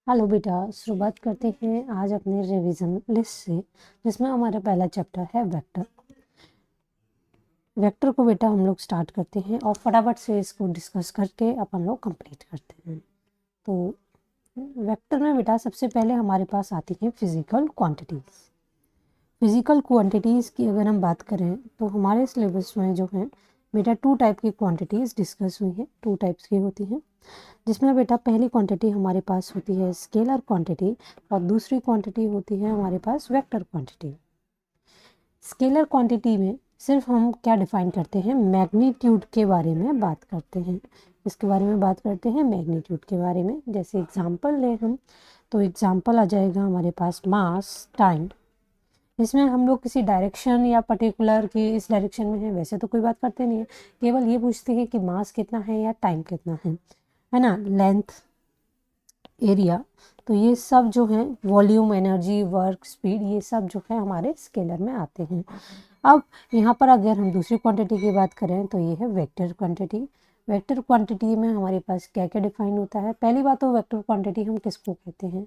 Hello बेटा, शुरुआत करते हैं आज अपने रिवीजन लिस्ट से, जिसमें हमारा पहला चैप्टर है वेक्टर। वेक्टर को बेटा हम लोग स्टार्ट करते हैं और फटाफट से इसको डिस्कस करके अपन लोग कंप्लीट करते हैं। तो वेक्टर में बेटा सबसे पहले हमारे पास आती है फिजिकल क्वांटिटीज़। फिजिकल क्वांटिटीज़ की अगर हम बात करें तो हमारे सिलेबस में जो है बेटा 2 टाइप की क्वांटिटीज़ डिस्कस हुई हैं, 2 टाइप्स की होती हैं, जिसमें बेटा पहली क्वांटिटी हमारे पास होती है स्केलर क्वांटिटी और दूसरी क्वांटिटी होती है हमारे पास वेक्टर क्वांटिटी। स्केलर क्वांटिटी में सिर्फ हम क्या डिफाइन करते हैं, मैग्नीट्यूड के बारे में बात करते हैं। इसके बारे में बात करते हैं मैग्नीट्यूड के बारे में। जैसे एग्जांपल लें हम, तो एग्जांपल आ जाएगा हमारे पास मास टाइम। इसमें हम लोग किसी डायरेक्शन या पर्टिकुलर कि इस डायरेक्शन में है वैसे तो कोई बात करते नहीं है, केवल ये पूछते हैं कि मास कितना है या टाइम कितना है ना, लेंथ, एरिया। तो ये सब जो है वॉल्यूम, एनर्जी, वर्क, स्पीड, ये सब जो है हमारे स्केलर में आते हैं। अब यहाँ पर अगर हम दूसरी क्वांटिटी की बात करें तो ये है वेक्टर क्वांटिटी। वेक्टर क्वांटिटी में हमारे पास क्या क्या डिफाइन होता है। पहली बात तो वेक्टर क्वांटिटी हम किसको कहते हैं,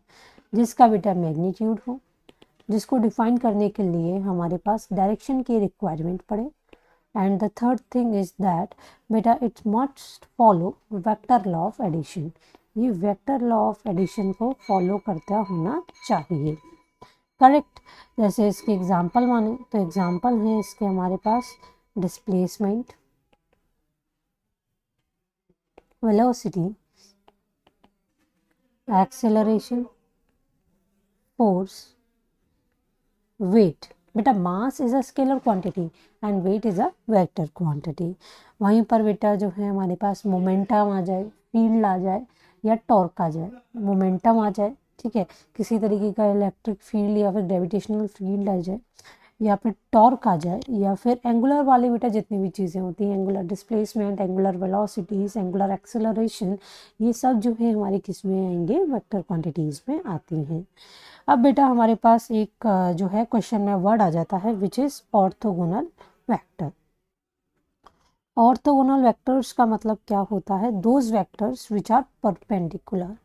जिसका बेटा मैग्नीट्यूड हो, जिसको डिफाइन करने के लिए हमारे पास डायरेक्शन की रिक्वायरमेंट पड़े। And the third thing is that बेटा it must follow vector law of addition. ये वेक्टर लॉ ऑफ एडिशन को फॉलो करता होना चाहिए, करेक्ट। जैसे इसके एग्जांपल माने तो एग्जांपल है इसके हमारे पास displacement, velocity, acceleration, force, weight. बेटा mass is a scalar quantity and weight is a vector quantity. वहीं पर बेटा जो है हमारे पास मोमेंटम आ जाए, फील्ड आ जाए या टॉर्क आ जाए। मोमेंटम आ जाए, ठीक है, किसी तरीके का इलेक्ट्रिक फील्ड या फिर ग्रेविटेशनल फील्ड आ जाए, या फिर टॉर्क आ जाए, या फिर एंगुलर वाली बेटा जितनी भी चीज़ें होती हैं, angular displacement, angular velocities, angular acceleration, ये सब जो है हमारी किस में आएंगे, वेक्टर क्वांटिटीज़ में आती हैं। अब बेटा हमारे पास एक जो है क्वेश्चन में वर्ड आ जाता है which is orthogonal vector. Orthogonal vectors का मतलब क्या होता है, those vectors which are perpendicular.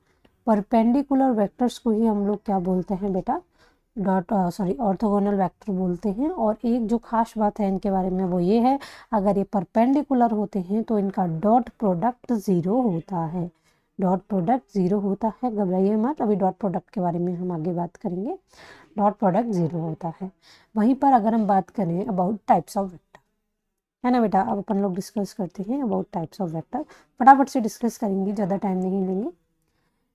Perpendicular vectors को ही हम लोग क्या बोलते हैं बेटा, ऑर्थोगोनल वेक्टर बोलते हैं। और एक जो खास बात है इनके बारे में वो ये है, अगर ये परपेंडिकुलर होते हैं तो इनका डॉट प्रोडक्ट ज़ीरो होता है। डॉट प्रोडक्ट ज़ीरो होता है, घबराइए मत, अभी डॉट प्रोडक्ट के बारे में हम आगे बात करेंगे। डॉट प्रोडक्ट ज़ीरो होता है। वहीं पर अगर हम बात करें अबाउट टाइप्स ऑफ वेक्टर, है ना बेटा, अब अपन लोग डिस्कस करते हैं अबाउट टाइप्स ऑफ वेक्टर। फटाफट से डिस्कस करेंगे, ज़्यादा टाइम नहीं लेंगे।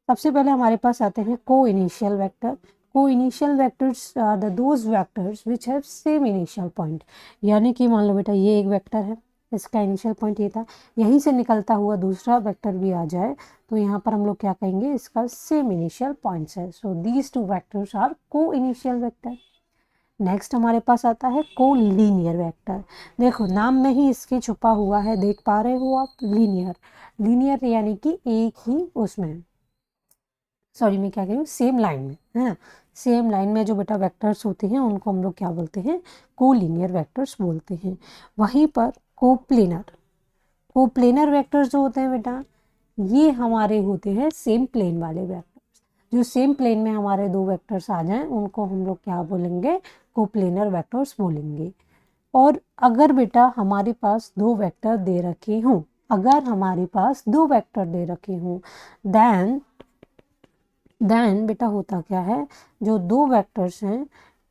सबसे पहले हमारे पास आते हैं coinitial vector. Coinitial vectors are the those vectors which have same initial point. यानी कि मान लो बेटा ये एक वेक्टर है, इसका इनिशियल पॉइंट ये था, यहीं से निकलता हुआ दूसरा वेक्टर भी आ जाए तो यहाँ पर हम लोग क्या कहेंगे, इसका सेम इनिशियल पॉइंट्स है। So these two vectors are coinitial vector. Next हमारे पास आता है को लीनियर वेक्टर। देखो नाम में ही इसके छुपा हुआ है, देख पा रहे हो आप, लीनियर। लीनियर यानी कि एक ही उसमें, सॉरी मैं क्या कह रही हूँ, सेम लाइन में, है ना, सेम लाइन में जो बेटा वेक्टर्स होते हैं उनको हम लोग क्या बोलते हैं, कोलिनियर वेक्टर्स बोलते हैं। वहीं पर कोप्लेनर, कोप्लेनर वेक्टर्स जो होते हैं बेटा, ये हमारे होते हैं सेम प्लेन वाले वेक्टर्स। जो सेम प्लेन में हमारे दो वेक्टर्स आ जाएं उनको हम लोग क्या बोलेंगे, कोप्लेनर वेक्टर्स बोलेंगे। और अगर बेटा हमारे पास दो वेक्टर दे रखे हों, अगर हमारे पास दो वेक्टर दे रखे हों, देन बेटा होता क्या है, जो दो वेक्टर्स हैं,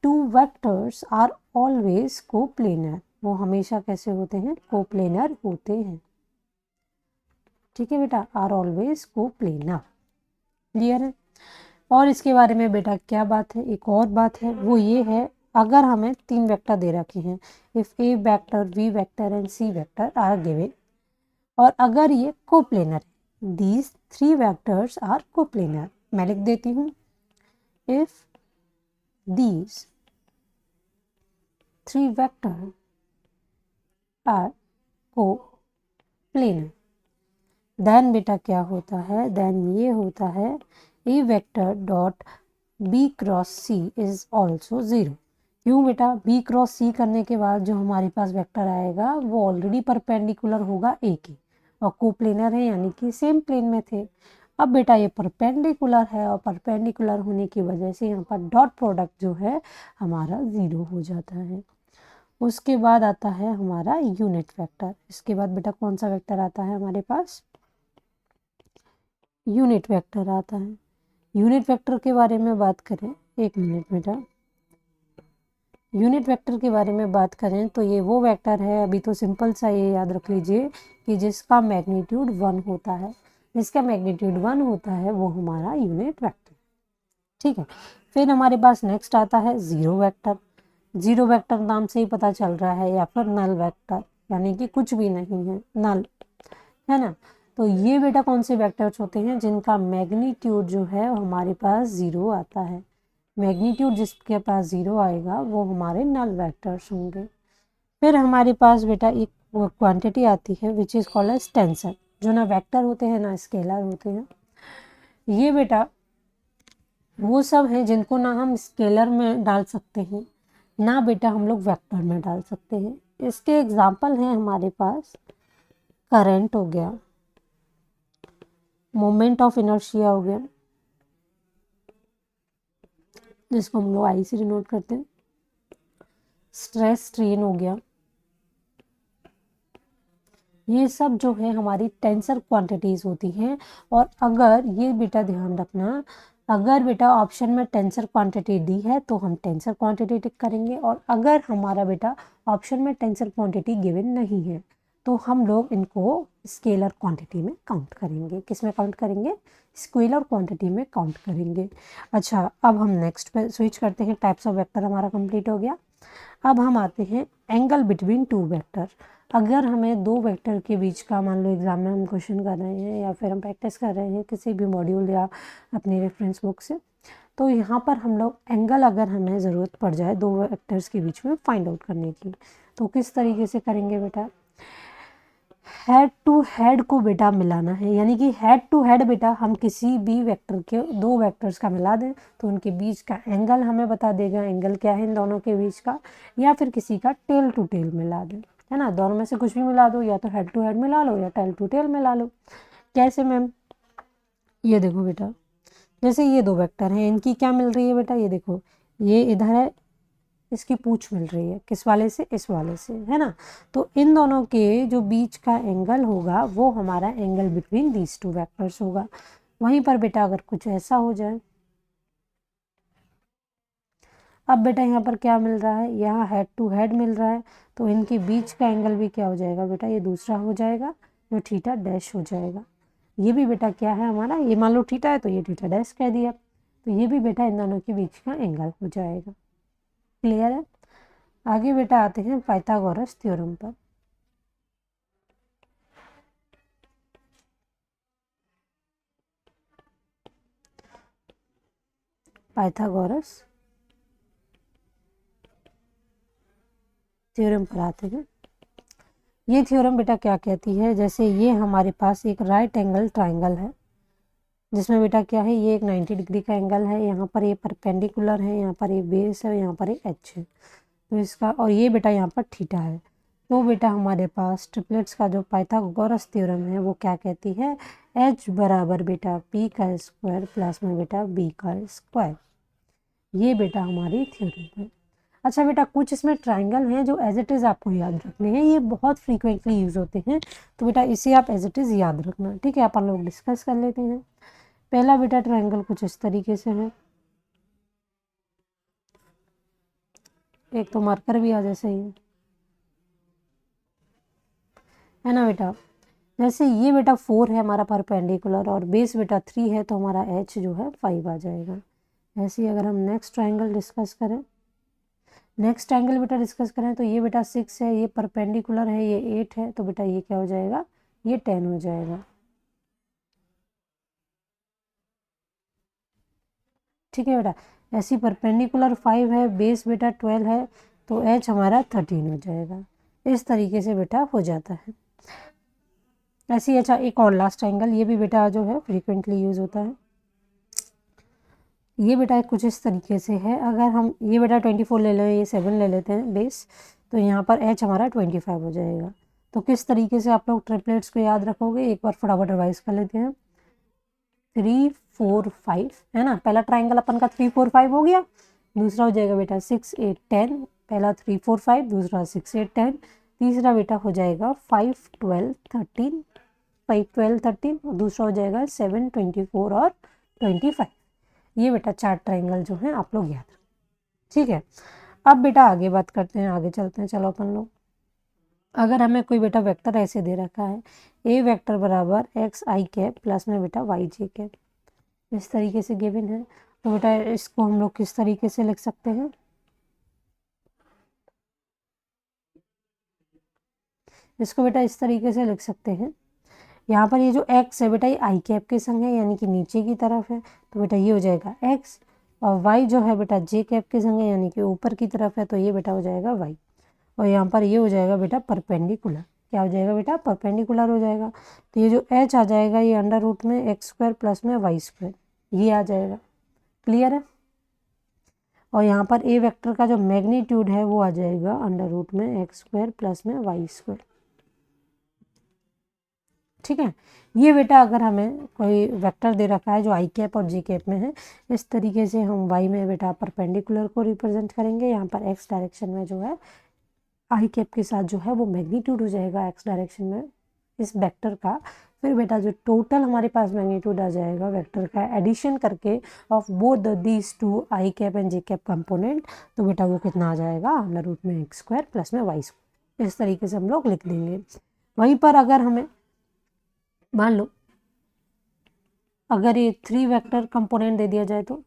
two vectors are always coplanar. वो हमेशा कैसे होते हैं, कोप्लेनर होते हैं। ठीक है बेटा, आर ऑलवेज कोप्लेनर। क्लियर है। और इसके बारे में बेटा क्या बात है, एक और बात है, वो ये है, अगर हमें तीन वेक्टर दे रखे हैं, if A vector, B vector and C vector are given, और अगर ये कोप्लेनर है, these three vectors are coplanar. मैं लिख देती हूँ, if these three vectors are coplanar, then बेटा क्या होता है, then ये होता है a vector dot b cross c is also zero। क्यों बेटा, b क्रॉस c करने के बाद जो हमारे पास वेक्टर आएगा वो ऑलरेडी परपेंडिकुलर होगा a के, और कोप्लेनर है यानी कि सेम प्लेन में थे। अब बेटा ये परपेंडिकुलर है और परपेंडिकुलर होने की वजह से यहाँ पर डॉट प्रोडक्ट जो है हमारा 0 हो जाता है। उसके बाद आता है हमारा यूनिट वेक्टर। इसके बाद बेटा कौन सा वेक्टर आता है हमारे पास? यूनिट वेक्टर आता है। यूनिट वेक्टर के बारे में बात करें, एक मिनट बेटा, यूनिट वेक्टर के बारे में बात करें तो ये वो वेक्टर है, अभी तो सिंपल सा ये याद रख लीजिए कि जिसका मैग्नीट्यूड 1 होता है, जिसका मैग्नीट्यूड 1 होता है वो हमारा यूनिट वेक्टर। ठीक है, फिर हमारे पास नेक्स्ट आता है जीरो वेक्टर। जीरो वेक्टर नाम से ही पता चल रहा है, या फिर नल वेक्टर, यानी कि कुछ भी नहीं है, नल है ना। तो ये बेटा कौन से वेक्टर्स होते हैं जिनका मैग्नीट्यूड जो है हमारे पास 0 आता है। मैग्नीट्यूड जिसके पास 0 आएगा वो हमारे नल वेक्टर्स होंगे। फिर हमारे पास बेटा एक क्वांटिटी आती है which is called as tensor, जो ना वेक्टर होते हैं ना स्केलर होते हैं। ये बेटा वो सब हैं जिनको ना हम स्केलर में डाल सकते हैं, ना बेटा हम लोग वेक्टर में डाल सकते हैं। इसके एग्जाम्पल हैं हमारे पास करंट हो गया, मोमेंट ऑफ इनर्शिया हो गया जिसको हम लोग आई से डिनोट करते हैं, स्ट्रेस स्ट्रेन हो गया। ये सब जो है हमारी टेंसर क्वांटिटीज होती हैं। और अगर ये बेटा ध्यान रखना, अगर बेटा ऑप्शन में टेंसर क्वांटिटी दी है तो हम टेंसर क्वांटिटी टिक करेंगे, और अगर हमारा बेटा ऑप्शन में टेंसर क्वांटिटी गिवन नहीं है तो हम लोग इनको स्केलर क्वांटिटी में काउंट करेंगे। किस में काउंट करेंगे? स्केलर क्वांटिटी में काउंट करेंगे। अच्छा, अब हम नेक्स्ट पे स्विच करते हैं। टाइप्स ऑफ वेक्टर हमारा कंप्लीट हो गया। अब हम आते हैं एंगल बिटवीन टू वेक्टर। अगर हमें दो वेक्टर के बीच का, मान लो एग्जाम में हम क्वेश्चन कर रहे हैं या फिर हम प्रैक्टिस कर रहे हैं किसी भी मॉड्यूल या अपनी रेफरेंस बुक से, तो यहाँ पर हम लोग एंगल अगर हमें ज़रूरत पड़ जाए दो वेक्टर्स के बीच में फाइंड आउट करने की, तो किस तरीके से करेंगे बेटा? हेड टू हेड को बेटा मिलाना है, यानी कि हेड टू हेड बेटा हम किसी भी वेक्टर के, दो वेक्टर्स का मिला दें तो उनके बीच का एंगल हमें बता देगा एंगल क्या है इन दोनों के बीच का, या फिर किसी का टेल टू टेल मिला दें, है ना। दोनों में से कुछ भी मिला दो, या तो हेड टू हेड मिला लो या टेल टू टेल मिला लो। कैसे मैम? ये देखो बेटा, जैसे ये दो वेक्टर हैं, इनकी क्या मिल रही है बेटा? ये देखो, ये इधर है, इसकी पूंछ मिल रही है, किस वाले से? इस वाले से, है ना। तो इन दोनों के जो बीच का एंगल होगा वो हमारा angle between these two vectors होगा। वहीं पर बेटा अगर कुछ ऐसा हो जाए, अब बेटा यहाँ पर क्या मिल रहा है? यहाँ हेड टू हेड मिल रहा है, तो इनके बीच का एंगल भी क्या हो जाएगा बेटा? ये दूसरा हो जाएगा, जो थीटा डैश हो जाएगा। ये भी बेटा क्या है हमारा? ये मान लो थीटा है तो ये थीटा डैश कह दिया, तो ये भी बेटा इन दोनों के बीच का एंगल हो जाएगा। क्लियर है? आगे बेटा आते हैं पाइथागोरस थ्योरम पर। पाइथागोरस थ्योरम पर आते हैं। ये थ्योरम बेटा क्या कहती है? जैसे ये हमारे पास एक राइट एंगल ट्राइंगल है, जिसमें बेटा क्या है, ये एक 90 डिग्री का एंगल है, यहाँ पर ये परपेंडिकुलर है, यहाँ पर ये बेस है, यहाँ पर ये एच है, तो इसका, और ये बेटा यहाँ पर थीटा है। तो बेटा हमारे पास ट्रिपलेट्स का जो पाइथागोरस थ्योरम है वो क्या कहती है? एच बराबर बेटा पी का स्क्वायर प्लस में बेटा बी का स्क्वायर। ये बेटा हमारी थ्योरम है। अच्छा बेटा, कुछ इसमें ट्राइंगल हैं जो एज इट इज़ आपको याद रखने हैं, ये बहुत फ्रीक्वेंटली यूज होते हैं, तो बेटा इसे आप एज इट इज़ याद रखना। ठीक है, अपन लोग डिस्कस कर लेते हैं। पहला बेटा ट्राइंगल कुछ इस तरीके से है, एक तो मार्कर भी आ जैसे ही है ना बेटा। जैसे ये बेटा 4 है हमारा परपेंडिकुलर और बेस बेटा 3 है, तो हमारा एच जो है 5 आ जाएगा। ऐसे ही अगर हम नेक्स्ट ट्राइंगल डिस्कस करें, नेक्स्ट ट्राइंगल बेटा डिस्कस करें, तो ये बेटा 6 है, ये परपेंडिकुलर है, ये 8 है, तो बेटा ये क्या हो जाएगा? ये 10 हो जाएगा। ठीक है बेटा, ऐसी परपेंडिकुलर 5 है, बेस बेटा 12 है, तो एच हमारा 13 हो जाएगा। इस तरीके से बेटा हो जाता है। ऐसे ही अच्छा एक और लास्ट ट्राइंगल, ये भी बेटा जो है फ्रीक्वेंटली यूज होता है। ये बेटा कुछ इस तरीके से है, अगर हम ये बेटा 24 ले लें, ये 7 ले लेते हैं बेस, तो यहाँ पर एच हमारा 25 हो जाएगा। तो किस तरीके से आप लोग ट्रिपलेट्स को याद रखोगे, एक बार फटाफट रिवाइज कर लेते हैं। 3 4 5 है ना। पहला ट्राइंगल अपन का 3 4 5 हो गया। दूसरा हो जाएगा बेटा 6 8 10। पहला 3 4 5, दूसरा 6 8 10। तीसरा बेटा हो जाएगा 5 12 13, 5 12 13 और दूसरा हो जाएगा 7 24 और 25। ये बेटा 4 ट्राइंगल जो है आप लोग याद रखें, ठीक है। अब बेटा आगे बात करते हैं, आगे चलते हैं। चलो अपन लोग, अगर हमें कोई बेटा वेक्टर ऐसे दे रखा है, ए वेक्टर बराबर एक्स आई कैप प्लस में बेटा वाई जे कैप, इस तरीके से गिवन है, तो बेटा इसको हम लोग किस तरीके से लिख सकते हैं? इसको बेटा इस तरीके से लिख सकते हैं, यहाँ पर ये जो x है बेटा ये आई कैप के संग है, यानी कि नीचे की तरफ है, तो बेटा ये हो जाएगा x। और y जो है बेटा जे कैप के संग है, यानी कि ऊपर की तरफ है, तो ये बेटा हो जाएगा y। और यहाँ पर ये हो जाएगा बेटा परपेंडिकुलर। क्या हो जाएगा बेटा? परपेंडिकुलर हो जाएगा। तो ये जो h आ जाएगा ये अंडर रूट में एक्स स्क्वायर प्लस में वाई स्क्वायर, ये आ जाएगा। क्लियर है? और यहाँ पर ए वेक्टर का जो मैग्नीट्यूड है वो आ जाएगा अंडर रूट में एक्स स्क्वायर प्लस में वाई स्क्वायर, ठीक है। ये बेटा अगर हमें कोई वेक्टर दे रखा है जो आई कैप और जे कैप में है, इस तरीके से हम वाई में बेटा परपेंडिकुलर को रिप्रेजेंट करेंगे। यहाँ पर एक्स डायरेक्शन में जो है आई कैप के साथ जो है वो मैग्नीट्यूड हो जाएगा एक्स डायरेक्शन में इस वेक्टर का। फिर बेटा जो टोटल हमारे पास मैग्नीट्यूड आ जाएगा वेक्टर का एडिशन करके of both these two I cap and J cap component, तो बेटा वो कितना आ जाएगा? अंडर रूट में एक्स स्क्वायर प्लस में वाई स्क्वायर। इस तरीके से हम लोग लिख देंगे। वहीं पर अगर हमें मान लो अगर ये 3 वेक्टर कंपोनेंट दे दिया जाए, तो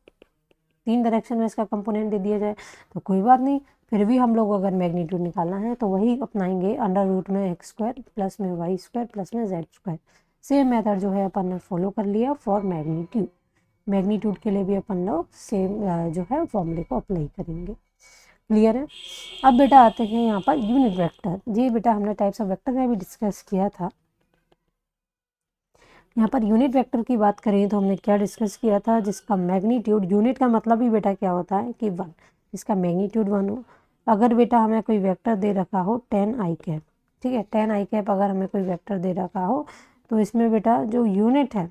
3 डायरेक्शन में इसका कंपोनेंट दे दिया जाए, तो कोई बात नहीं, फिर भी हम लोग अगर मैग्नीट्यूड निकालना है तो वही अपनाएंगे, अंडर रूट में एक्स स्क्वायर प्लस में वाई स्क्वायर प्लस में जेड स्क्वायर। सेम मेथड जो है अपन ने फॉलो कर लिया फॉर मैग्नीट्यूड। मैग्नीट्यूड के लिए भी अपन लोग सेम जो है फॉर्मूले को अप्लाई करेंगे। क्लियर है? अब बेटा आते हैं यहाँ पर यूनिट वेक्टर। जी बेटा हमने टाइप्स ऑफ वेक्टर में भी डिस्कस किया था। यहाँ पर यूनिट वेक्टर की बात करें तो हमने क्या डिस्कस किया था, जिसका मैग्नीट्यूड, यूनिट का मतलब ही बेटा क्या होता है कि 1, जिसका मैग्नीट्यूड 1 हो। अगर बेटा हमें कोई वेक्टर दे रखा हो 10 आई कैप, ठीक है, 10 आई कैप अगर हमें कोई वेक्टर दे रखा हो, तो इसमें बेटा जो यूनिट है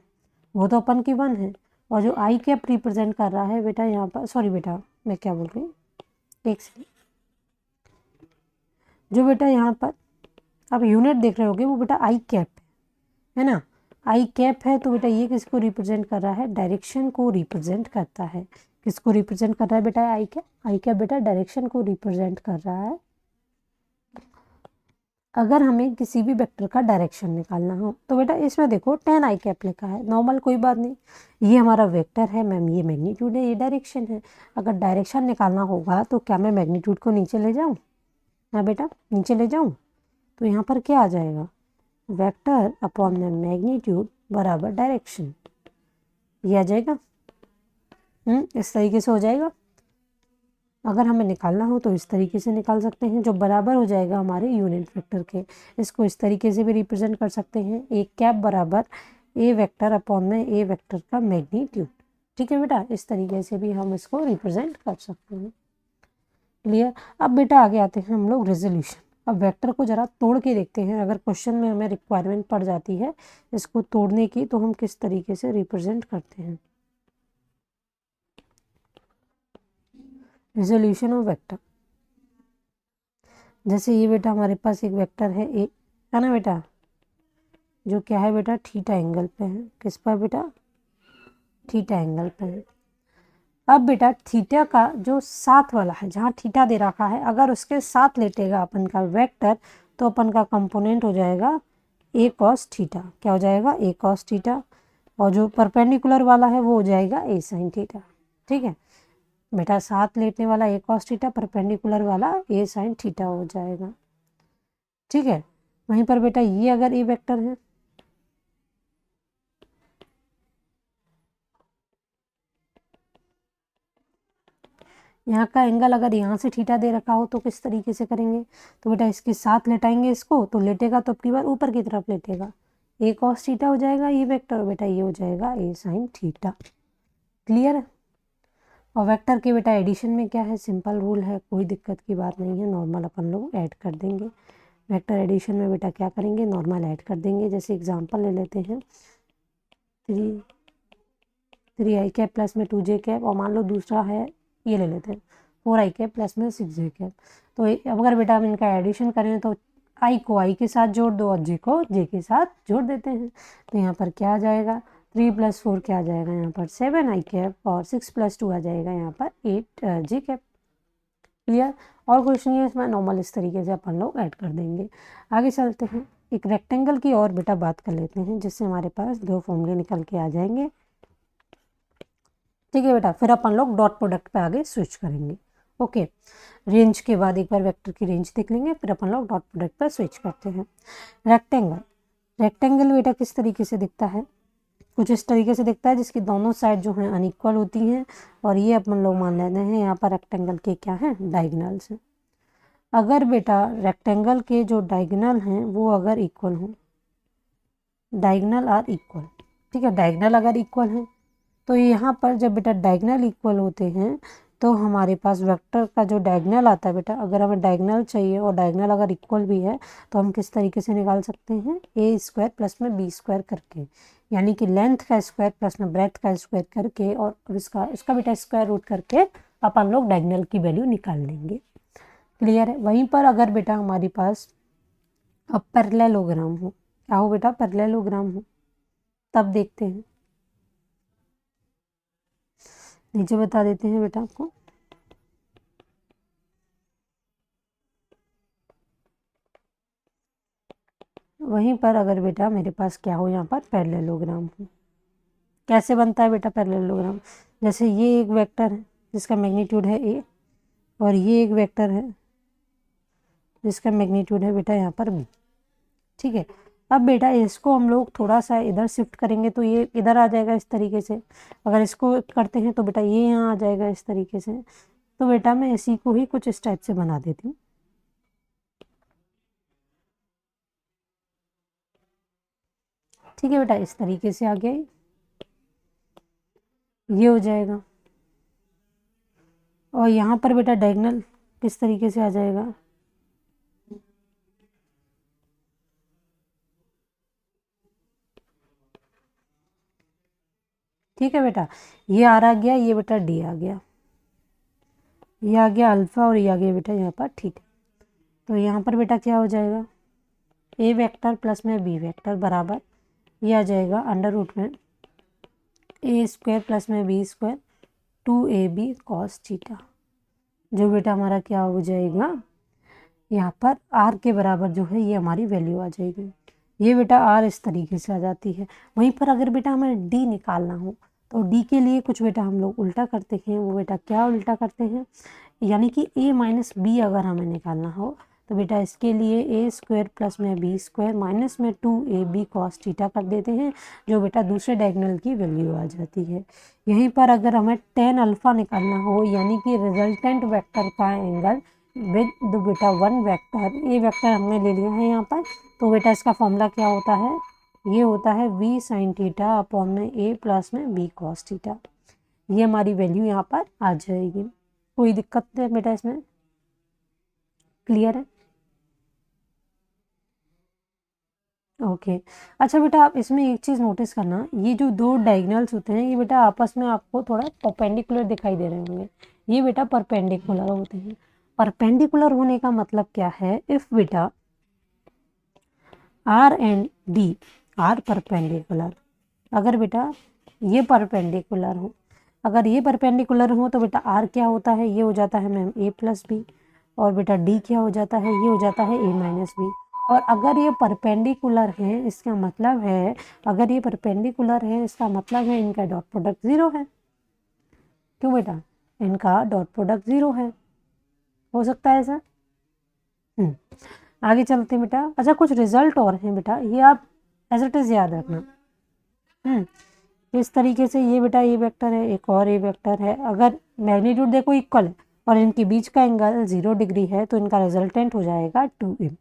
वो तो अपन की 1 है, और जो आई कैप रिप्रेजेंट कर रहा है बेटा यहाँ पर, सॉरी बेटा मैं क्या बोल रही हूँ, एक सेकेंड, जो बेटा यहाँ पर आप यूनिट देख रहे होगे वो बेटा आई कैप है ना। आई कैप है तो बेटा ये किसको रिप्रेजेंट कर रहा है? डायरेक्शन को रिप्रेजेंट करता है। किसको रिप्रेजेंट कर रहा है बेटा आई कैप? आई कैप बेटा डायरेक्शन को रिप्रेजेंट कर रहा है। अगर हमें किसी भी वेक्टर का डायरेक्शन निकालना हो तो बेटा इसमें देखो 10 आई कैप लिखा है, नॉर्मल कोई बात नहीं, ये हमारा वेक्टर है मैम, ये मैग्नीट्यूड है, ये डायरेक्शन है। अगर डायरेक्शन निकालना होगा तो क्या मैं मैग्नीट्यूड को नीचे ले जाऊँ? हाँ बेटा नीचे ले जाऊँ, तो यहाँ पर क्या आ जाएगा? वेक्टर अपॉन में मैग्नीट्यूड बराबर डायरेक्शन, ये आ जाएगा। इस तरीके से हो जाएगा। अगर हमें निकालना हो तो इस तरीके से निकाल सकते हैं, जो बराबर हो जाएगा हमारे यूनिट वेक्टर के। इसको इस तरीके से भी रिप्रेजेंट कर सकते हैं, ए कैप बराबर ए वेक्टर अपॉन में ए वेक्टर का मैग्नीट्यूड, ठीक है बेटा, इस तरीके से भी हम इसको रिप्रेजेंट कर सकते हैं। क्लियर? अब बेटा आगे आते हैं हम लोग रेजोल्यूशन। अब वेक्टर को जरा तोड़ के देखते हैं, अगर क्वेश्चन में हमें रिक्वायरमेंट पड़ जाती है इसको तोड़ने की, तो हम किस तरीके से रिप्रेजेंट करते हैं रेजोल्यूशन ऑफ वेक्टर। जैसे ये बेटा हमारे पास एक वेक्टर है ए, है ना बेटा, जो क्या है बेटा थीटा एंगल पे है। किस पर बेटा? थीटा एंगल पे है। अब बेटा थीटा का जो साथ वाला है, जहाँ थीटा दे रखा है, अगर उसके साथ लेटेगा अपन का वेक्टर, तो अपन का कंपोनेंट हो जाएगा ए कॉस थीटा। क्या हो जाएगा? ए कॉस थीटा। और जो परपेंडिकुलर वाला है वो हो जाएगा ए साइन थीटा, ठीक है बेटा। साथ लेटने वाला ए कॉस थीटा, परपेंडिकुलर वाला ए साइन थीटा हो जाएगा, ठीक है। वहीं पर बेटा ये अगर ए वेक्टर है, यहाँ का एंगल अगर यहाँ से थीटा दे रखा हो तो किस तरीके से करेंगे? तो बेटा इसके साथ लेटाएंगे इसको, तो लेटेगा तो अब की बार ऊपर की तरफ लेटेगा, ए कॉस थीटा हो जाएगा ये वेक्टर, बेटा ये हो जाएगा ए साइन थीटा। क्लियर है? और वेक्टर के बेटा एडिशन में क्या है, सिंपल रूल है, कोई दिक्कत की बात नहीं है, नॉर्मल अपन लोग ऐड कर देंगे। वेक्टर एडिशन में बेटा क्या करेंगे? नॉर्मल ऐड कर देंगे। जैसे एग्जांपल ले लेते हैं 3 3i कैप प्लस में 2j कैप, और मान लो दूसरा है ये ले लेते हैं 4i कैप प्लस में 6j कैप। तो अब अगर बेटा हम इनका एडिशन करें तो i को i के साथ जोड़ दो और j को j के साथ जोड़ देते हैं। तो यहाँ पर क्या आ जाएगा, 3 + 4 क्या आ जाएगा यहाँ पर 7i कैप, और 6 + 2 आ जाएगा यहाँ पर 8j कैप। क्लियर। और कुछ नहीं है इसमें, नॉर्मल इस तरीके से अपन लोग ऐड कर देंगे। आगे चलते हैं, एक रेक्टेंगल की और बेटा बात कर लेते हैं, जिससे हमारे पास दो फॉर्मूले निकल के आ जाएंगे। ठीक है बेटा, फिर अपन लोग डॉट प्रोडक्ट पे आगे स्विच करेंगे। ओके, रेंज के बाद एक बार वेक्टर की रेंज देख लेंगे, फिर अपन लोग डॉट प्रोडक्ट पे स्विच करते हैं। रेक्टेंगल, रेक्टेंगल बेटा किस तरीके से दिखता है, कुछ इस तरीके से दिखता है, जिसकी दोनों साइड जो हैं अनइक्वल होती हैं, और ये अपन लोग मान लेते हैं यहाँ पर रेक्टेंगल के क्या हैं, डायगोनल्स हैं। अगर बेटा रेक्टेंगल के जो डायगोनल हैं वो अगर इक्वल हों, डायगोनल आर इक्वल, ठीक है, डायगोनल अगर इक्वल हैं, तो यहाँ पर जब बेटा डायगोनल इक्वल होते हैं तो हमारे पास वेक्टर का जो डायगोनल आता है बेटा, अगर हमें डायगोनल चाहिए और डायगोनल अगर इक्वल भी है तो हम किस तरीके से निकाल सकते हैं, a² प्लस में b² करके, यानी कि लेंथ का स्क्वायर प्लस में ब्रेथ का स्क्वायर करके, और इसका बेटा स्क्वायर रूट करके अपन लोग डायगोनल की वैल्यू निकाल लेंगे। क्लियर है। वहीं पर अगर बेटा हमारे पास अब पैरेललोग्राम हो, क्या हो बेटा, पैरेललोग्राम हो, तब देखते हैं, नीचे बता देते हैं बेटा आपको। वहीं पर अगर बेटा मेरे पास क्या हो, यहाँ पर पैरेललोग्राम हो, कैसे बनता है बेटा पैरेललोग्राम, जैसे ये एक वेक्टर है जिसका मैग्नीट्यूड है a, और ये एक वेक्टर है जिसका मैग्नीट्यूड है बेटा यहाँ पर b। ठीक है, अब बेटा इसको हम लोग थोड़ा सा इधर शिफ्ट करेंगे तो ये इधर आ जाएगा इस तरीके से, अगर इसको करते हैं तो बेटा ये यहाँ आ जाएगा इस तरीके से। तो बेटा मैं इसी को ही कुछ इस टाइप से बना देती हूँ। ठीक है बेटा, इस तरीके से आ गया ये हो जाएगा, और यहाँ पर बेटा डायगोनल किस तरीके से आ जाएगा, ठीक है बेटा, ये आर आ गया, ये बेटा डी आ गया, ये आ गया अल्फा, और ये आ गया बेटा यहाँ पर थीटा। तो यहाँ पर बेटा क्या हो जाएगा, ए वेक्टर प्लस में बी वेक्टर बराबर, ये आ जाएगा अंडर रूट में a² प्लस में b² 2ab cos थीटा, जो बेटा हमारा क्या हो जाएगा, यहाँ पर r के बराबर जो है ये हमारी वैल्यू आ जाएगी। ये बेटा r इस तरीके से आ जाती है। वहीं पर अगर बेटा हमें d निकालना हो तो d के लिए कुछ बेटा हम लोग उल्टा करते हैं, वो बेटा क्या उल्टा करते हैं, यानी कि a माइनस बी अगर हमें निकालना हो तो बेटा इसके लिए a² प्लस में b² माइनस में 2ab cos थीटा कर देते हैं, जो बेटा दूसरे डायगोनल की वैल्यू आ जाती है। यहीं पर अगर हमें tan अल्फा निकालना हो, यानी कि रिजल्टेंट वेक्टर का एंगल विद बेटा वन वेक्टर, ए वेक्टर हमने ले लिया है यहाँ पर, तो बेटा इसका फॉर्मूला क्या होता है, ये होता है v sin थीटा अपॉन में a प्लस में b cos थीटा। ये हमारी वैल्यू यहाँ पर आ जाएगी। कोई दिक्कत नहीं बेटा इसमें, क्लियर है। ओके अच्छा बेटा, आप इसमें एक चीज़ नोटिस करना, ये जो दो डायगोनल्स होते हैं ये बेटा आपस में आपको थोड़ा परपेंडिकुलर दिखाई दे रहे होंगे, ये बेटा परपेंडिकुलर होते हैं। परपेंडिकुलर होने का मतलब क्या है, इफ बेटा R and D are perpendicular, अगर बेटा ये परपेंडिकुलर हो, अगर ये परपेंडिकुलर हो तो बेटा आर क्या होता है, ये हो जाता है मैम a प्लस बी, और बेटा डी क्या हो जाता है, ये हो जाता है a माइनस बी। और अगर ये परपेंडिकुलर है इसका मतलब है, अगर ये परपेंडिकुलर है इसका मतलब है इनका डॉट प्रोडक्ट 0 है। क्यों बेटा, इनका डॉट प्रोडक्ट 0 है, हो सकता है ऐसा। आगे चलते हैं बेटा। अच्छा कुछ रिजल्ट और हैं बेटा, ये आप एज इट इज याद रखना। इस तरीके से ये बेटा ये वेक्टर है, एक और ये वेक्टर है, अगर मैग्नीट्यूड देखो इक्वल है और इनके बीच का एंगल 0 डिग्री है तो इनका रिजल्टेंट हो जाएगा 2a।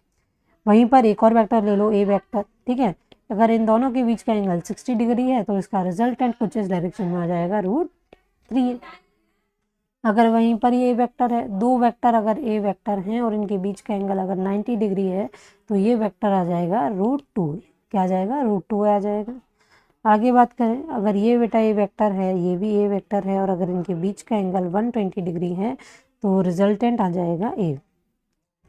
वहीं पर एक और वेक्टर ले लो, ए वेक्टर, ठीक है, अगर इन दोनों के बीच का एंगल 60 डिग्री है तो इसका रिजल्टेंट कुछ इस डायरेक्शन में आ जाएगा √3a। अगर वहीं पर ये वेक्टर है, दो वेक्टर अगर ए वेक्टर हैं और इनके बीच का एंगल अगर 90 डिग्री है तो ये वेक्टर आ जाएगा √2, क्या आ जाएगा, √2 आ जाएगा। आगे बात करें, अगर ये बेटा ए वेक्टर है, ये भी ए वेक्टर है, और अगर इनके बीच का एंगल 120 डिग्री है तो रिजल्टेंट आ जाएगा ए।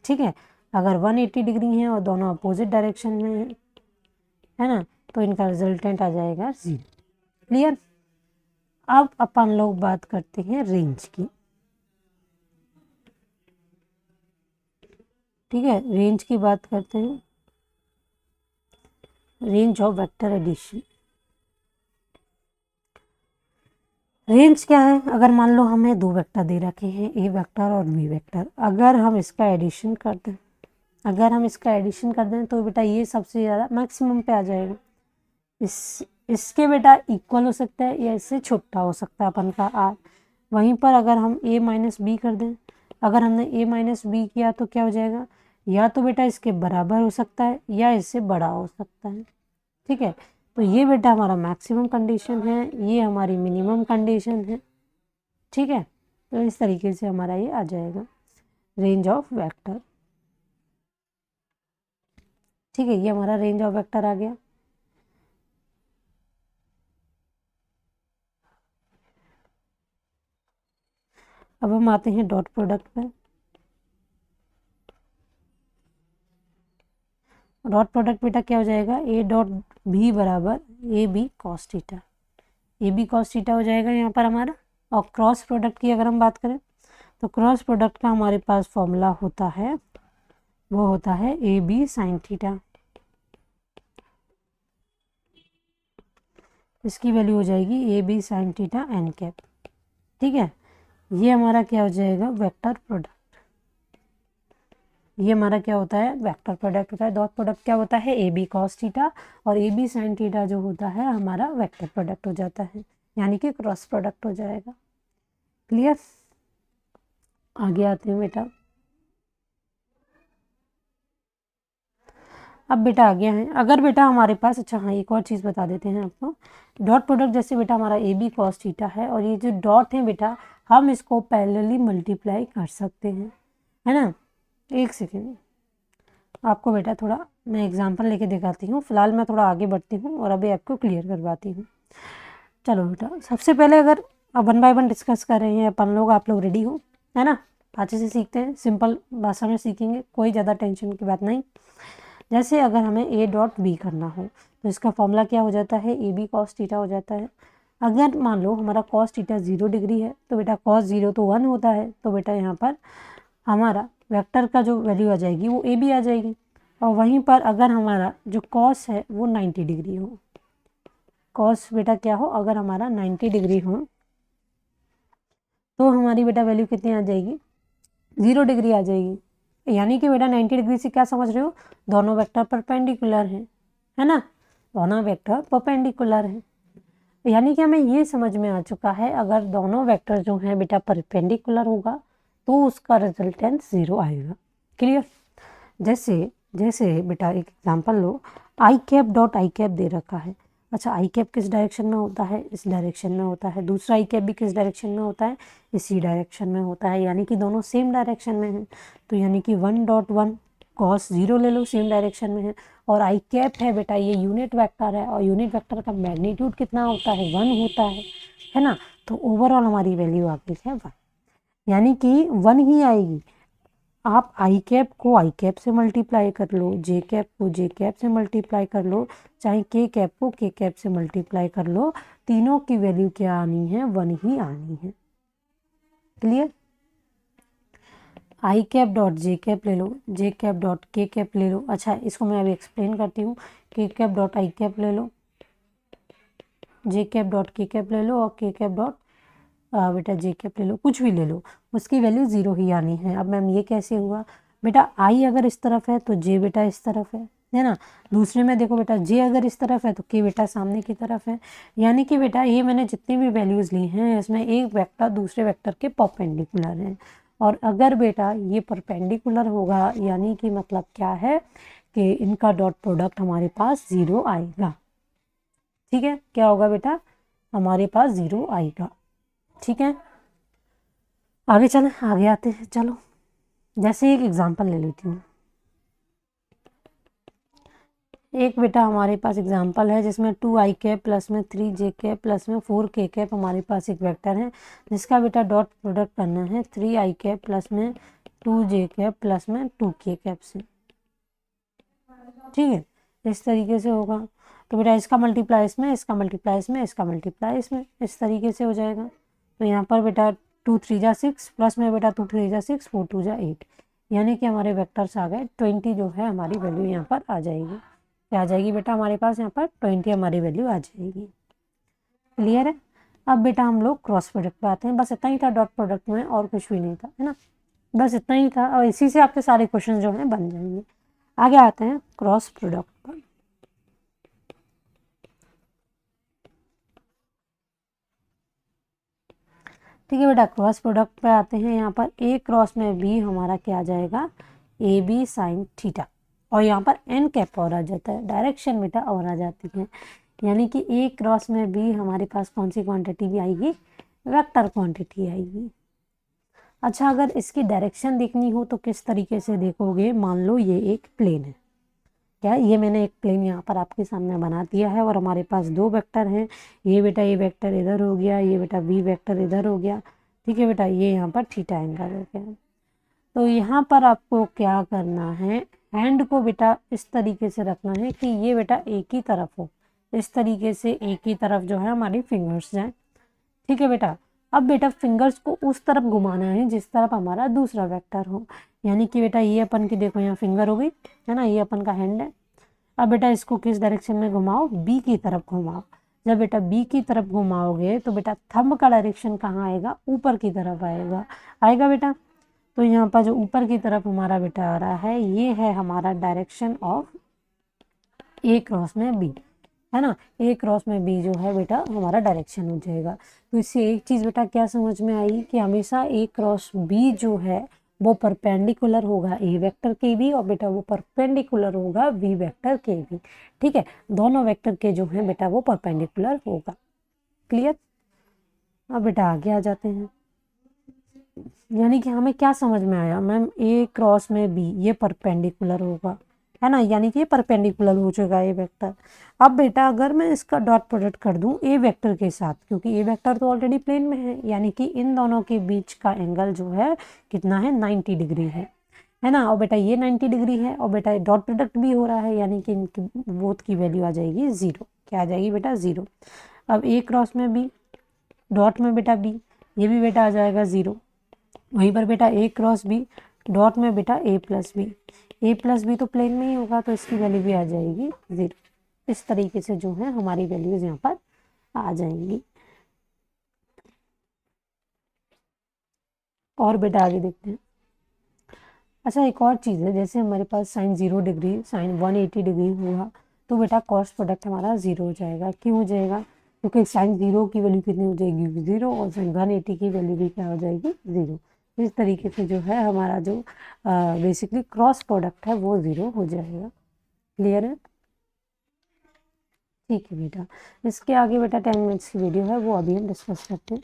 ठीक है, अगर 180 डिग्री है और दोनों अपोजिट डायरेक्शन में है ना, तो इनका रिजल्टेंट आ जाएगा 0। क्लियर। अब अपन लोग बात करते हैं रेंज की। ठीक है, रेंज की बात करते हैं, range of vector addition. Range क्या है, अगर मान लो हमें दो वेक्टर दे रखे हैं, ए वेक्टर और बी वेक्टर, अगर हम इसका एडिशन कर दें, तो बेटा ये सबसे ज़्यादा मैक्सिमम पे आ जाएगा। इसके बेटा इक्वल हो सकता है या इससे छोटा हो सकता है अपन का आर। वहीं पर अगर हम a माइनस बी कर दें, अगर हमने a माइनस बी किया तो क्या हो जाएगा, या तो बेटा इसके बराबर हो सकता है या इससे बड़ा हो सकता है। ठीक है, तो ये बेटा हमारा मैक्सिमम कंडीशन है, ये हमारी मिनिमम कंडीशन है। ठीक है, तो इस तरीके से हमारा ये आ जाएगा रेंज ऑफ वेक्टर। ठीक है, ये हमारा रेंज ऑफ वेक्टर आ गया। अब हम आते हैं डॉट प्रोडक्ट पे। डॉट प्रोडक्ट बेटा क्या हो जाएगा, ए डॉट बी बराबर A B cos theta, A B cos theta हो जाएगा यहाँ पर हमारा। और क्रॉस प्रोडक्ट की अगर हम बात करें तो क्रॉस प्रोडक्ट का हमारे पास फॉर्मूला होता है, वो होता है ए बी साइन थीटा। इसकी वैल्यू हो जाएगी A B sine theta N cap. ठीक है, ये हमारा क्या हो जाएगा, वेक्टर प्रोडक्ट। ये हमारा क्या होता है, वेक्टर प्रोडक्ट होता है। डॉट प्रोडक्ट क्या होता है, ए बी कॉस थीटा, और ए बी साइन थीटा जो होता है हमारा वेक्टर प्रोडक्ट हो जाता है, यानी कि क्रॉस प्रोडक्ट हो जाएगा। क्लियर। आगे आते हैं बेटा, अब बेटा आ गया है, अगर बेटा हमारे पास, अच्छा हाँ एक और चीज़ बता देते हैं आपको, डॉट प्रोडक्ट जैसे बेटा हमारा ए बी कॉस थीटा है, और ये जो डॉट है बेटा हम इसको पैरेलली मल्टीप्लाई कर सकते हैं, है ना। एक सेकेंड, आपको बेटा थोड़ा मैं एग्जांपल लेके दिखाती हूँ। फिलहाल मैं थोड़ा आगे बढ़ती हूँ और अभी आपको क्लियर करवाती हूँ। चलो बेटा, सबसे पहले अगर अब 1 बाय 1 डिस्कस कर रहे हैं अपन लोग, आप लोग रेडी हो, है ना। अच्छे से सीखते हैं, सिंपल भाषा में सीखेंगे, कोई ज़्यादा टेंशन की बात नहीं। जैसे अगर हमें ए डॉट बी करना हो तो इसका फॉर्मूला क्या हो जाता है, ए बी कॉस थीटा हो जाता है। अगर मान लो हमारा कॉस थीटा 0 डिग्री है तो बेटा कॉस 0 तो 1 होता है, तो बेटा यहाँ पर हमारा वेक्टर का जो वैल्यू आ जाएगी वो ए बी आ जाएगी। और वहीं पर अगर हमारा जो कॉस है वो 90 डिग्री हो, कॉस बेटा क्या हो, अगर हमारा 90 डिग्री हो तो हमारी बेटा वैल्यू कितनी आ जाएगी, 0 डिग्री आ जाएगी। यानी कि बेटा 90 डिग्री से क्या समझ रहे हो, दोनों वेक्टर परपेंडिकुलर हैं, है ना, दोनों वेक्टर परपेंडिकुलर हैं। यानी कि हमें ये समझ में आ चुका है, अगर दोनों वेक्टर जो हैं बेटा परपेंडिकुलर होगा तो उसका रिजल्टेंट 0 आएगा। क्लियर। जैसे जैसे बेटा एक एग्जांपल लो, I cap dot I cap दे रखा है। अच्छा, आई कैप किस डायरेक्शन में होता है, इस डायरेक्शन में होता है। दूसरा आई कैप भी किस डायरेक्शन में होता है, इसी डायरेक्शन में होता है, यानी कि दोनों सेम डायरेक्शन में हैं। तो यानी कि 1.1 कॉस 0 ले लो, सेम डायरेक्शन में है। और आई कैप है बेटा, ये यूनिट वेक्टर है, और यूनिट वेक्टर का मैग्नीट्यूड कितना होता है, 1 होता है ना। तो ओवरऑल हमारी वैल्यू आ गई है 1, यानी कि 1 ही आएगी। आप आई कैप को आई कैप से मल्टीप्लाई कर लो, जे कैप को जे कैप से मल्टीप्लाई कर लो, चाहे के कैप को के कैप से मल्टीप्लाई कर लो, तीनों की वैल्यू क्या आनी है, 1 ही आनी है। क्लियर। आई कैप डॉट जे कैप ले लो, जे कैप डॉट के कैप ले लो। अच्छा, इसको मैं अभी एक्सप्लेन करती हूँ। के कैप डॉट आई कैप ले लो, जे कैप डॉट के कैप ले लो, और के कैप डॉट बेटा जे कैप ले लो, कुछ भी ले लो, उसकी वैल्यू 0 ही आनी है। अब मैम ये कैसे हुआ, बेटा आई अगर इस तरफ है तो जे बेटा इस तरफ है ना। दूसरे में देखो बेटा, जे अगर इस तरफ है तो के बेटा सामने की तरफ है। यानी कि बेटा ये मैंने जितनी भी वैल्यूज़ ली हैं इसमें एक वेक्टर दूसरे वेक्टर के परपेंडिकुलर है। और अगर बेटा ये परपेंडिकुलर होगा, यानी कि मतलब क्या है कि इनका डॉट प्रोडक्ट हमारे पास 0 आएगा। ठीक है, क्या होगा बेटा, हमारे पास 0 आएगा। ठीक है, आगे चलें, आगे आते हैं। चलो, जैसे एक एग्जांपल ले लेती हूँ। एक बेटा हमारे पास एग्जांपल है जिसमें 2i कैप प्लस में 3j कैप प्लस में 4k कैप हमारे पास एक वेक्टर है जिसका बेटा डॉट प्रोडक्ट करना है 3i कैप प्लस में 2j कैप प्लस में 2k कैप से। ठीक है, इस तरीके से होगा। तो बेटा इसका मल्टीप्लाई इसमें, इसका मल्टीप्लाई इसमें, इसका मल्टीप्लाई इसमें, इस तरीके से हो जाएगा। तो यहाँ पर बेटा 2 3 जा 6 प्लस में बेटा 2 3 जा 6 4 2 जा 8, यानी कि हमारे वेक्टर्स आ गए 20 जो है हमारी वैल्यू यहाँ पर आ जाएगी। क्या आ जाएगी बेटा हमारे पास यहाँ पर 20 हमारी वैल्यू आ जाएगी। क्लियर है। अब बेटा हम लोग क्रॉस प्रोडक्ट पे आते हैं। बस इतना ही था डॉट प्रोडक्ट में, और कुछ भी नहीं था, है ना, बस इतना ही था और इसी से आपके सारे क्वेश्चन जो हैं बन जाएंगे। आगे आते हैं क्रॉस प्रोडक्ट पर। ठीक है बेटा, क्रॉस प्रोडक्ट पे आते हैं। यहाँ पर ए क्रॉस में बी हमारा क्या आ जाएगा, ए बी साइन थीटा, और यहाँ पर एन कैप और आ जाता है, डायरेक्शन बेटा और आ जाती है, यानी कि ए क्रॉस में बी हमारे पास कौन सी क्वांटिटी भी आएगी, वेक्टर क्वांटिटी आएगी। अच्छा, अगर इसकी डायरेक्शन देखनी हो तो किस तरीके से देखोगे, मान लो ये एक प्लेन है, क्या ये मैंने एक प्लेन यहाँ पर आपके सामने बना दिया है और हमारे पास दो वेक्टर हैं, ये बेटा ये वेक्टर इधर हो गया, ये बेटा बी वेक्टर इधर हो गया। ठीक है बेटा, ये यहाँ पर थीटा एंगल हो गया। तो यहाँ पर आपको क्या करना है, हैंड को बेटा इस तरीके से रखना है कि ये बेटा एक ही तरफ हो, इस तरीके से एक ही तरफ जो है हमारी फिंगर्स जाए। ठीक है बेटा, अब बेटा फिंगर्स को उस तरफ घुमाना है जिस तरफ हमारा दूसरा वेक्टर हो, यानी कि बेटा ये अपन की देखो यहाँ फिंगर हो गई है ना, ये अपन का हैंड है। अब बेटा इसको किस डायरेक्शन में घुमाओ, बी की तरफ घुमाओ। जब बेटा बी की तरफ घुमाओगे तो बेटा थंब का डायरेक्शन कहाँ आएगा, ऊपर की तरफ आएगा, आएगा बेटा। तो यहाँ पर जो ऊपर की तरफ हमारा बेटा आ रहा है, ये है हमारा डायरेक्शन ऑफ ए क्रॉस में बी, है ना, ए क्रॉस में बी जो है बेटा हमारा डायरेक्शन हो जाएगा। तो इससे एक चीज़ बेटा क्या समझ में आई कि हमेशा ए क्रॉस बी जो है वो परपेंडिकुलर होगा ए वेक्टर के भी, और बेटा वो परपेंडिकुलर होगा बी वेक्टर के भी। ठीक है, दोनों वेक्टर के जो है बेटा वो परपेंडिकुलर होगा। क्लियर। अब बेटा आगे आ जाते हैं, यानी कि हमें क्या समझ में आया मैम, ए क्रॉस में बी ये परपेंडिकुलर होगा, है ना, यानी कि ये परपेंडिकुलर हो चुका है ये वेक्टर। अब बेटा अगर मैं इसका डॉट प्रोडक्ट कर दूं ए वेक्टर के साथ, क्योंकि ए वेक्टर तो ऑलरेडी प्लेन में है, यानी कि इन दोनों के बीच का एंगल जो है कितना है, 90 डिग्री है ना, और बेटा ये 90 डिग्री है, और बेटा डॉट प्रोडक्ट भी हो रहा है, यानी कि इनकी बोथ की वैल्यू आ जाएगी 0। क्या आ जाएगी बेटा, 0। अब ए क्रॉस में बी, डॉट में बेटा बी, ये भी बेटा आ जाएगा 0। वहीं पर बेटा ए क्रॉस बी, डॉट में बेटा ए प्लस बी, ए प्लस बी तो प्लेन में ही होगा, तो इसकी वैल्यू भी आ जाएगी 0। इस तरीके से जो है हमारी वैल्यूज यहाँ पर आ जाएंगी। और बेटा आगे देखते हैं। अच्छा, एक और चीज़ है, जैसे हमारे पास साइन 0 डिग्री, साइन 180 डिग्री हुआ, तो बेटा कॉस प्रोडक्ट हमारा 0 हो जाएगा। क्यों हो जाएगा, क्योंकि साइन 0 की वैल्यू कितनी हो जाएगी, 0, और साइन 180 की वैल्यू भी क्या हो जाएगी, 0। इस तरीके से जो है हमारा जो बेसिकली क्रॉस प्रोडक्ट है वो 0 हो जाएगा। क्लियर है। ठीक है बेटा, इसके आगे बेटा 10 मिनट्स की वीडियो है, वो अभी हम डिस्कस करते हैं।